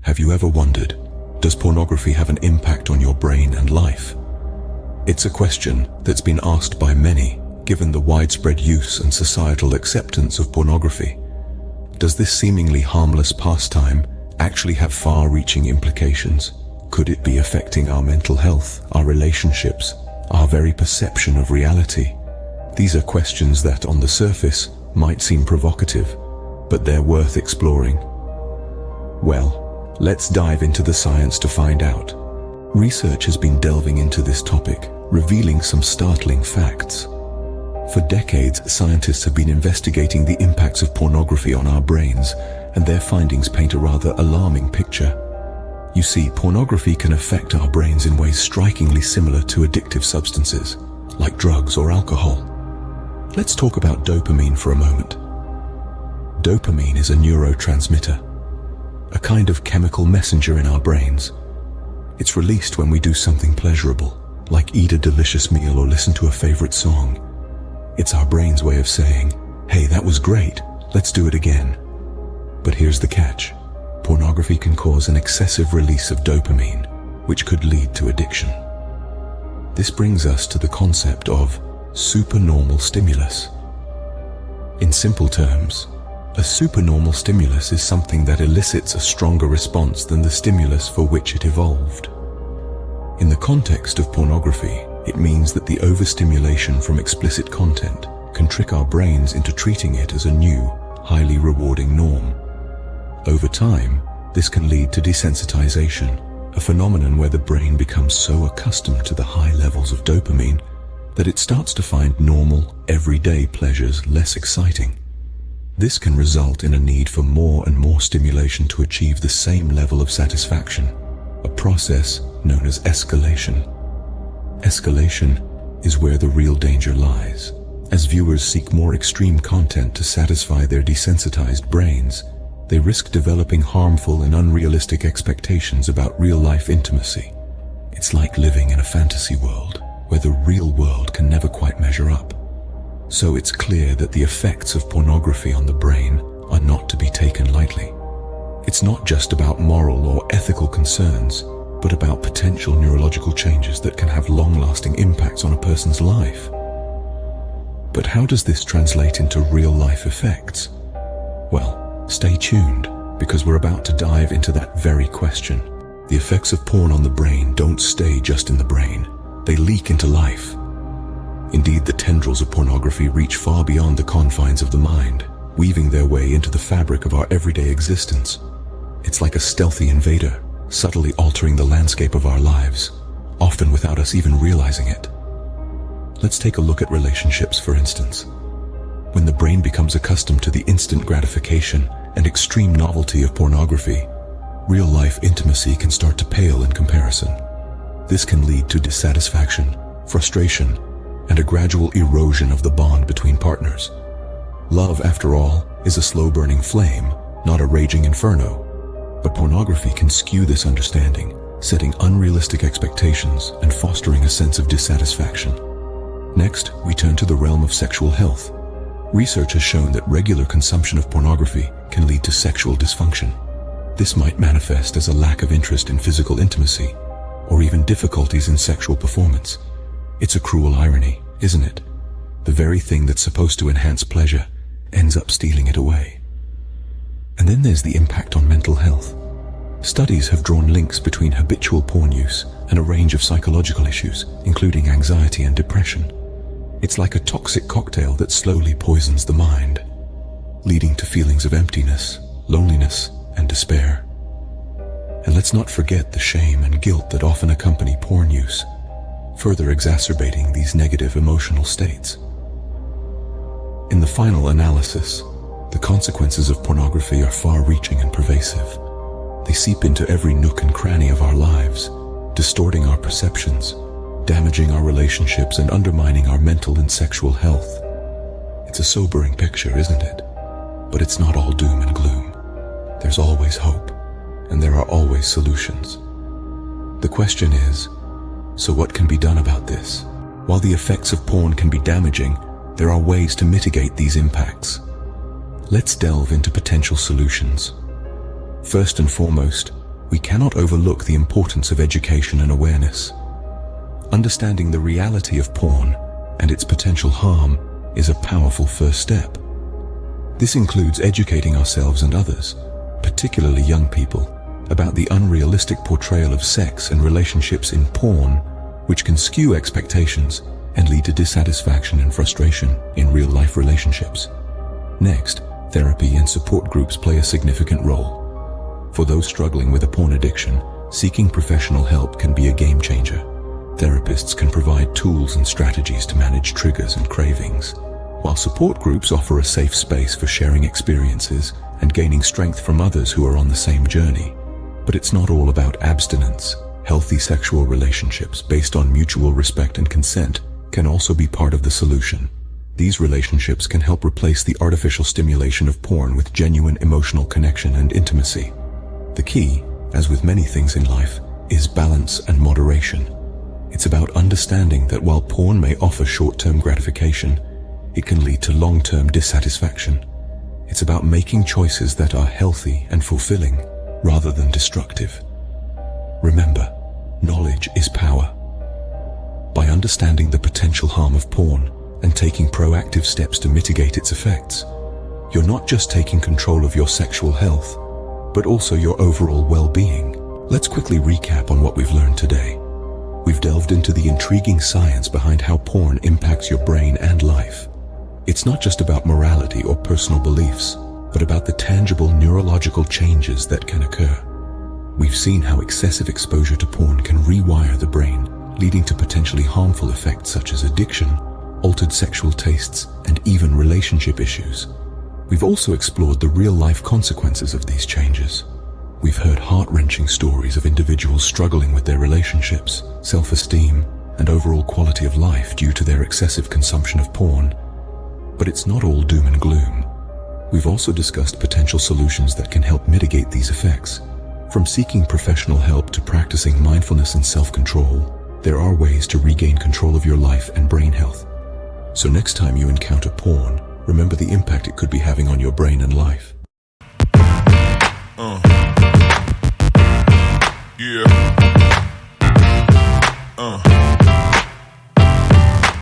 Have you ever wondered, does pornography have an impact on your brain and life? It's a question that's been asked by many, given the widespread use and societal acceptance of pornography. Does this seemingly harmless pastime actually have far-reaching implications? Could it be affecting our mental health, our relationships, our very perception of reality? These are questions that, on the surface, might seem provocative, but they're worth exploring. Well, let's dive into the science to find out. Research has been delving into this topic, revealing some startling facts. For decades, scientists have been investigating the impacts of pornography on our brains, and their findings paint a rather alarming picture. You see, pornography can affect our brains in ways strikingly similar to addictive substances, like drugs or alcohol. Let's talk about dopamine for a moment. Dopamine is a neurotransmitter, a kind of chemical messenger in our brains. It's released when we do something pleasurable, like eat a delicious meal or listen to a favorite song. It's our brain's way of saying, hey, that was great, let's do it again. But here's the catch. Pornography can cause an excessive release of dopamine, which could lead to addiction. This brings us to the concept of supernormal stimulus. In simple terms, a supernormal stimulus is something that elicits a stronger response than the stimulus for which it evolved. In the context of pornography, it means that the overstimulation from explicit content can trick our brains into treating it as a new, highly rewarding norm. Over time, this can lead to desensitization, a phenomenon where the brain becomes so accustomed to the high levels of dopamine that it starts to find normal, everyday pleasures less exciting. This can result in a need for more and more stimulation to achieve the same level of satisfaction, a process known as escalation. Escalation is where the real danger lies. As viewers seek more extreme content to satisfy their desensitized brains, they risk developing harmful and unrealistic expectations about real-life intimacy. It's like living in a fantasy world, where the real world can never quite measure up. So it's clear that the effects of pornography on the brain are not to be taken lightly. It's not just about moral or ethical concerns, but about potential neurological changes that can have long-lasting impacts on a person's life. But how does this translate into real-life effects? Well, stay tuned, because we're about to dive into that very question. The effects of porn on the brain don't stay just in the brain. They leak into life. Indeed, the tendrils of pornography reach far beyond the confines of the mind, weaving their way into the fabric of our everyday existence. It's like a stealthy invader, subtly altering the landscape of our lives, often without us even realizing it. Let's take a look at relationships, for instance. When the brain becomes accustomed to the instant gratification and extreme novelty of pornography, real-life intimacy can start to pale in comparison. This can lead to dissatisfaction, frustration, and a gradual erosion of the bond between partners. Love, after all, is a slow-burning flame, not a raging inferno. But pornography can skew this understanding, setting unrealistic expectations and fostering a sense of dissatisfaction. Next, we turn to the realm of sexual health. Research has shown that regular consumption of pornography can lead to sexual dysfunction. This might manifest as a lack of interest in physical intimacy, or even difficulties in sexual performance. It's a cruel irony, isn't it? The very thing that's supposed to enhance pleasure ends up stealing it away. And then there's the impact on mental health. Studies have drawn links between habitual porn use and a range of psychological issues, including anxiety and depression. It's like a toxic cocktail that slowly poisons the mind, leading to feelings of emptiness, loneliness, and despair. And let's not forget the shame and guilt that often accompany porn use, further exacerbating these negative emotional states. In the final analysis, the consequences of pornography are far-reaching and pervasive. They seep into every nook and cranny of our lives, distorting our perceptions, damaging our relationships, and undermining our mental and sexual health. It's a sobering picture, isn't it? But it's not all doom and gloom. There's always hope, and there are always solutions. The question is, so what can be done about this? While the effects of porn can be damaging, there are ways to mitigate these impacts. Let's delve into potential solutions. First and foremost, we cannot overlook the importance of education and awareness. Understanding the reality of porn and its potential harm is a powerful first step. This includes educating ourselves and others, particularly young people, about the unrealistic portrayal of sex and relationships in porn, which can skew expectations and lead to dissatisfaction and frustration in real-life relationships. Next, therapy and support groups play a significant role. For those struggling with a porn addiction, seeking professional help can be a game changer. Therapists can provide tools and strategies to manage triggers and cravings, while support groups offer a safe space for sharing experiences and gaining strength from others who are on the same journey. But it's not all about abstinence. Healthy sexual relationships based on mutual respect and consent can also be part of the solution. These relationships can help replace the artificial stimulation of porn with genuine emotional connection and intimacy. The key, as with many things in life, is balance and moderation. It's about understanding that while porn may offer short-term gratification, it can lead to long-term dissatisfaction. It's about making choices that are healthy and fulfilling rather than destructive. Remember, knowledge is power. By understanding the potential harm of porn and taking proactive steps to mitigate its effects, you're not just taking control of your sexual health, but also your overall well-being. Let's quickly recap on what we've learned today. We've delved into the intriguing science behind how porn impacts your brain and life. It's not just about morality or personal beliefs, but about the tangible neurological changes that can occur. We've seen how excessive exposure to porn can rewire the brain, leading to potentially harmful effects such as addiction, altered sexual tastes, and even relationship issues. We've also explored the real-life consequences of these changes. We've heard heart-wrenching stories of individuals struggling with their relationships, self-esteem, and overall quality of life due to their excessive consumption of porn. But it's not all doom and gloom. We've also discussed potential solutions that can help mitigate these effects. From seeking professional help to practicing mindfulness and self-control, there are ways to regain control of your life and brain health. So next time you encounter porn, remember the impact it could be having on your brain and life.